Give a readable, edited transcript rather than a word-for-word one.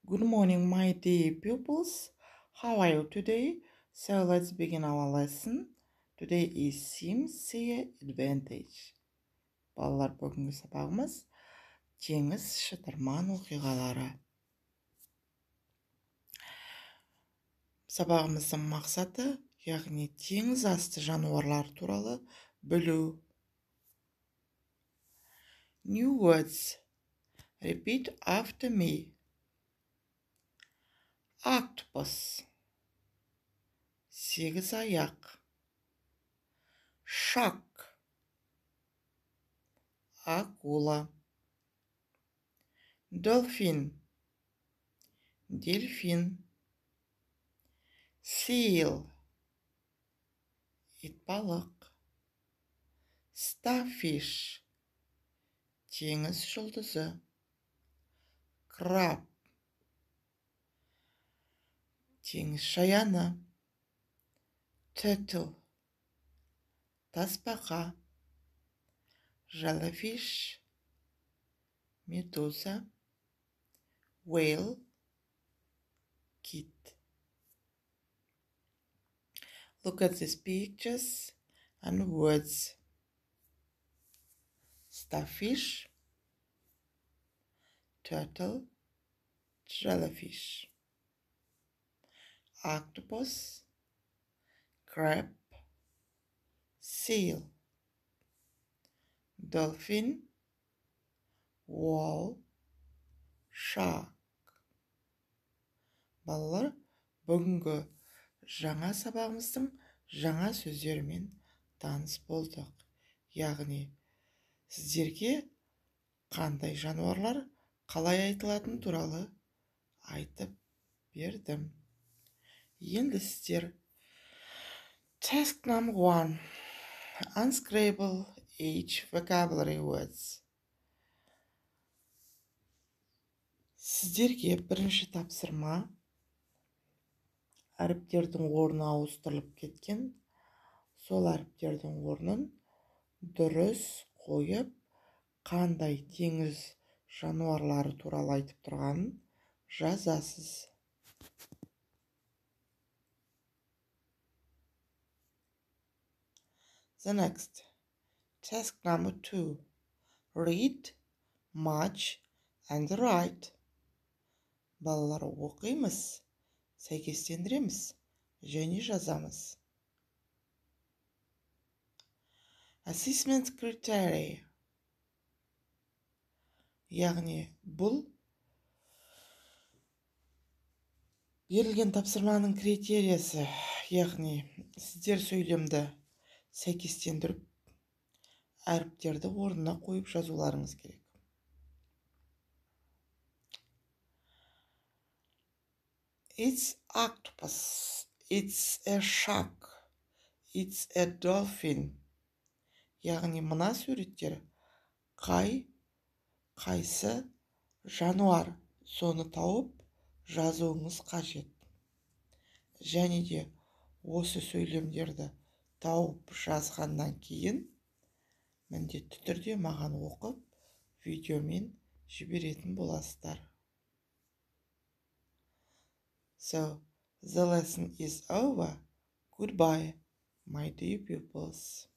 Good morning, my dear pupils. How are you today? So let's begin our lesson. Today is Sim Sea Advantage. Балалар, бүгінгі сабағымыз теңіз шытырман оқиғалары. Сабағымыздың мақсаты, яғни теңіз асты жануарлар туралы білу. New words. Repeat after me. Octopus. Сегіз аяқ. Shark. Акула. Dolphin. Дельфин. Seal. Итбалық. Starfish. Теңіз жұлдызы. Crab. Теңіз шаяны. Turtle. Тасбақа. Jellyfish. Медуза. Whale. Kit. Look at these pictures and words. Starfish. Turtle. Jellyfish. Octopus. Crab. Seal. Dolphin. Whale. Shark. Балалар, бүгінгі жаңа сабағымыздың жаңа сөздерімен таныс болдық. Яғни, сіздерге қандай жануарлар қалай айтылатын туралы айтып бердім. Енді сіздер Task number 1. Unscribble each vocabulary words. Сіздерге бірінші тапсырма әріптердің орны ауыстырылып кеткен. Сол әріптердің орнын дұрыс қойып, қандай теңіз жануарлары туралы айтып тұрғанын жазасыз. The next. Task number 2. Read, match, and write. Балалар, оқимыз, сәйкестендіреміз, және жазамыз. Assessment criteria. Яғни, бұл берілген тапсырманың критериясы, яғни, сіздер сөйлемді сәйкестендіріп, әріптерді орнына қойып жазуларыңыз керек. It's octopus. It's a shark. It's a dolphin. Яғни, мына суреттер қайсы жануар, соны тауып жазуыңыз қажет. Және де осы сөйлемдерді тауып жазғаннан кейін міндетті түрде маған оқып, видеомен жіберетін боласыздар. So, the lesson is over. Goodbye, my dear pupils.